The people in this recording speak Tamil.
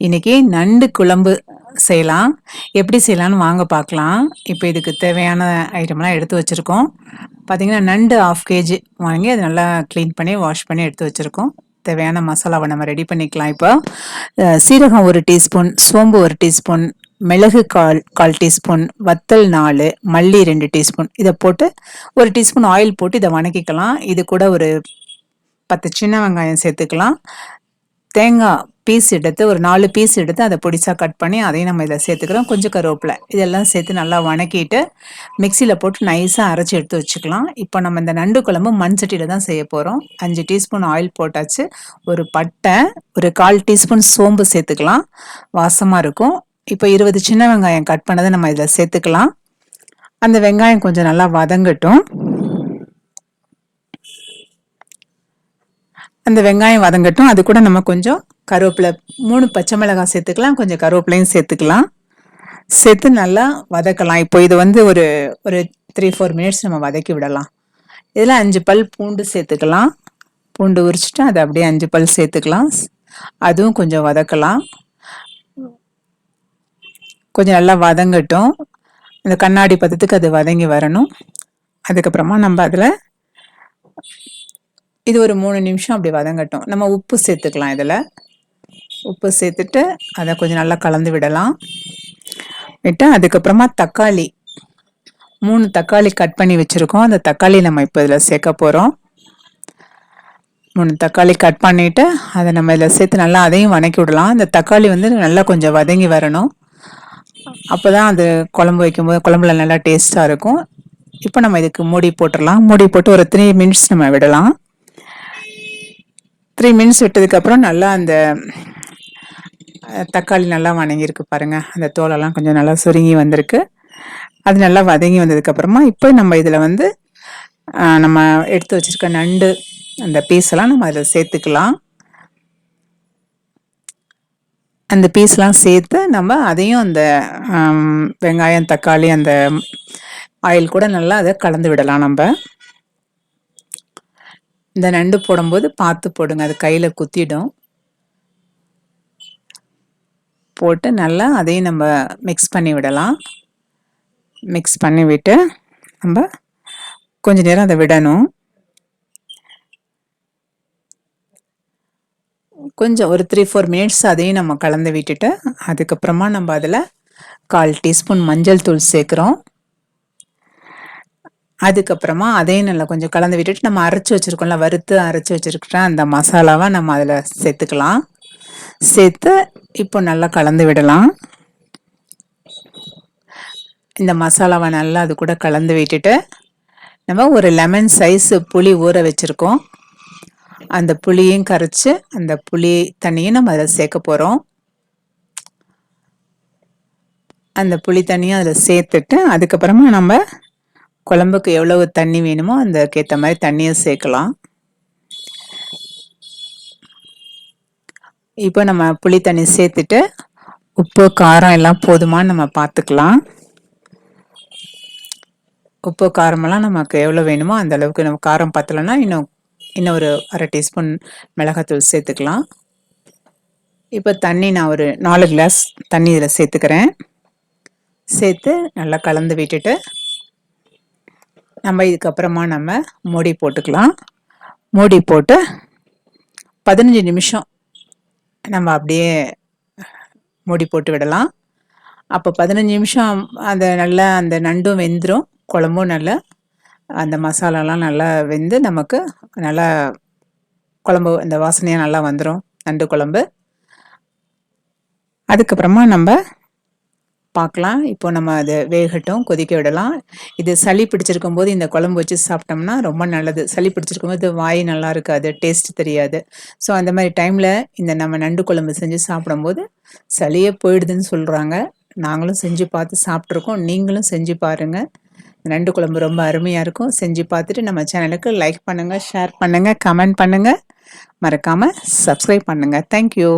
இன்னைக்கு நண்டு குழம்பு செய்யலாம். எப்படி செய்யலான்னு வாங்க பார்க்கலாம். இப்போ இதுக்கு தேவையான ஐட்டம்லாம் எடுத்து வச்சிருக்கோம். பார்த்தீங்கன்னா, நண்டு 1/2 கேஜி வாங்கி அத நல்லா கிளீன் பண்ணி, வாஷ் பண்ணி எடுத்து வச்சிருக்கோம். தேவையான மசாலாவ நம்ம ரெடி பண்ணிக்கலாம் இப்போ. சீரகம் 1 டீஸ்பூன், சோம்பு 1 டீஸ்பூன், மிளகு 1/4 டீஸ்பூன், வத்தல் 4, மல்லி 2 டீஸ்பூன். இத போட்டு 1 டீஸ்பூன் ஆயில் போட்டு இத வணக்கிக்கலாம். இது கூட ஒரு 10 சின்ன வெங்காயம் சேர்த்துக்கலாம். தேங்காய் பீஸ் எடுத்து ஒரு 4 பீஸ் எடுத்து அதை பொடிசா கட் பண்ணி அதையும் நம்ம இதில் சேர்த்துக்கிறோம். கொஞ்சம் கருவேப்பிலை இதெல்லாம் சேர்த்து நல்லா வணக்கிட்டு மிக்சியில் போட்டு நைஸாக அரைச்சி எடுத்து வச்சுக்கலாம். இப்போ நம்ம இந்த நண்டு குழம்பு மண் சட்டியில் தான் செய்ய போகிறோம். 5 டீஸ்பூன் ஆயில் போட்டாச்சு. ஒரு பட்டை, ஒரு 1/4 டீஸ்பூன் சோம்பு சேர்த்துக்கலாம், வாசமாக இருக்கும். இப்போ 20 சின்ன வெங்காயம் கட் பண்ணதை நம்ம இதில் சேர்த்துக்கலாம். அந்த வெங்காயம் கொஞ்சம் நல்லா வதங்கட்டும். அந்த வெங்காயம் வதங்கட்டும். அது கூட நம்ம கொஞ்சம் கருவேப்பிலை, 3 பச்சை மிளகாய் சேர்த்துக்கலாம், கொஞ்சம் கருவேப்பிலையும் சேர்த்துக்கலாம். சேர்த்து நல்லா வதக்கலாம். இப்போ இது வந்து ஒரு 3-4 மினிட்ஸ் நம்ம வதக்கி விடலாம். இதில் 5 பல் பூண்டு சேர்த்துக்கலாம். பூண்டு உரிச்சிட்டு அதை அப்படியே 5 பல் சேர்த்துக்கலாம். அதுவும் கொஞ்சம் வதக்கலாம். கொஞ்சம் நல்லா வதங்கட்டும். இந்த கண்ணாடி பதத்துக்கு அது வதங்கி வரணும். அதுக்கப்புறமா நம்ம அதில் இது ஒரு 3 நிமிஷம் அப்படி வதங்கட்டும். நம்ம உப்பு சேர்த்துக்கலாம். இதில் உப்பு சேர்த்துட்டு அதை கொஞ்சம் நல்லா கலந்து விடலாம். விட்டு அதுக்கப்புறமா தக்காளி 3 தக்காளி கட் பண்ணி வச்சுருக்கோம். அந்த தக்காளி நம்ம இப்போ இதில் சேர்க்க போகிறோம். 3 தக்காளி கட் பண்ணிவிட்டு அதை நம்ம இதில் சேர்த்து நல்லா அதையும் வதக்கி விடலாம். இந்த தக்காளி வந்து நல்லா கொஞ்சம் வதங்கி வரணும். அப்போ தான் அது குழம்பு வைக்கும்போது குழம்புல நல்லா டேஸ்ட்டாக இருக்கும். இப்போ நம்ம இதுக்கு மூடி போட்டுடலாம். மூடி போட்டு ஒரு 3 மினிட்ஸ் நம்ம விடலாம். 3 மினிட்ஸ் விட்டதுக்கப்புறம் நல்லா அந்த தக்காளி நல்லா வதங்கியிருக்கு பாருங்கள். அந்த தோலெல்லாம் கொஞ்சம் நல்லா சுருங்கி வந்திருக்கு. அது நல்லா வதங்கி வந்ததுக்கப்புறமா இப்போ நம்ம இதில் வந்து நம்ம எடுத்து வச்சுருக்க நண்டு அந்த பீஸெல்லாம் நம்ம அதில் சேர்த்துக்கலாம். அந்த பீஸ்லாம் சேர்த்து நம்ம அதையும் அந்த வெங்காயம் தக்காளி அந்த ஆயில் கூட நல்லா அதை கலந்து விடலாம். நம்ம இந்த நண்டு போடும்போது பார்த்து போடுங்க, அது கையில் குத்திடும். போட்டு நல்லா அதையும் நம்ம மிக்ஸ் பண்ணி விடலாம். மிக்ஸ் பண்ணி விட்டு நம்ம கொஞ்ச நேரம் அதை விடணும். கொஞ்சம் ஒரு 3-4 மினிட்ஸ் அதையும் நம்ம கலந்து விட்டுட்டு அதுக்கப்புறமா நம்ம அதில் 1/4 டீஸ்பூன் மஞ்சள் தூள் சேர்க்குறோம். அதுக்கப்புறமா அதையும் நல்லா கொஞ்சம் கலந்து விட்டுட்டு நம்ம அரைச்சி வச்சுருக்கோம்ல, வறுத்து அரைச்சி வச்சுருக்கிற அந்த மசாலாவை நம்ம அதில் சேர்த்துக்கலாம். சேர்த்து இப்போ நல்லா கலந்து விடலாம். இந்த மசாலாவை நல்லா அது கூட கலந்து விட்டுட்டு நம்ம ஒரு லெமன் சைஸ் புளி ஊற வச்சுருக்கோம். அந்த புளியும் கரைச்சி அந்த புளி தண்ணியும் நம்ம அதில் சேர்க்க போகிறோம். அந்த புளி தண்ணியும் அதில் சேர்த்துட்டு அதுக்கப்புறமா நம்ம குழம்புக்கு எவ்வளவு தண்ணி வேணுமோ அதுக்கேற்ற மாதிரி தண்ணியை சேர்க்கலாம். இப்போ நம்ம புளி தண்ணி சேர்த்துட்டு உப்பு காரம் எல்லாம் போதுமான்னு நம்ம பார்த்துக்கலாம். உப்பு காரமெல்லாம் நமக்கு எவ்வளோ வேணுமோ அந்த அளவுக்கு. நம்ம காரம் பத்தலைன்னா இன்னும் ஒரு 1/2 டீஸ்பூன் மிளகாத்தூள் சேர்த்துக்கலாம். இப்போ தண்ணி நான் ஒரு 4 கிளாஸ் தண்ணி இதில் சேர்த்துக்கிறேன். சேர்த்து நல்லா கலந்து விட்டுட்டு நம்ம இதுக்கப்புறமா நம்ம மூடி போட்டுக்கலாம். மூடி போட்டு 15 நிமிஷம் நம்ம அப்படியே மூடி போட்டு விடலாம். அப்போ 15 நிமிஷம் அந்த நல்லா அந்த நண்டும் வெந்துடும், குழம்பும் நல்லா அந்த மசாலாலாம் நல்லா வெந்து நமக்கு நல்லா குழம்பு அந்த வாசனையாக நல்லா வந்துடும் நண்டு குழம்பு. அதுக்கப்புறமா நம்ம பார்க்கலாம். இப்போ நம்ம அதை வேகட்டும், கொதிக்க விடலாம். இது சளி பிடிச்சிருக்கும் போது இந்த குழம்பு வச்சு சாப்பிட்டோம்னா ரொம்ப நல்லது. சளி பிடிச்சிருக்கும் போது வாய் நல்லா இருக்காது, டேஸ்ட் தெரியாது. ஸோ அந்த மாதிரி டைமில் இந்த நம்ம நண்டு குழம்பு செஞ்சு சாப்பிடும்போது சளியே போயிடுதுன்னு சொல்கிறாங்க. நாங்களும் செஞ்சு பார்த்து சாப்பிட்ருக்கோம். நீங்களும் செஞ்சு பாருங்கள். நண்டு குழம்பு ரொம்ப அருமையாக இருக்கும். செஞ்சு பார்த்துட்டு நம்ம சேனலுக்கு லைக் பண்ணுங்கள், ஷேர் பண்ணுங்கள், கமெண்ட் பண்ணுங்கள், மறக்காமல் சப்ஸ்கிரைப் பண்ணுங்கள். தேங்க்யூ.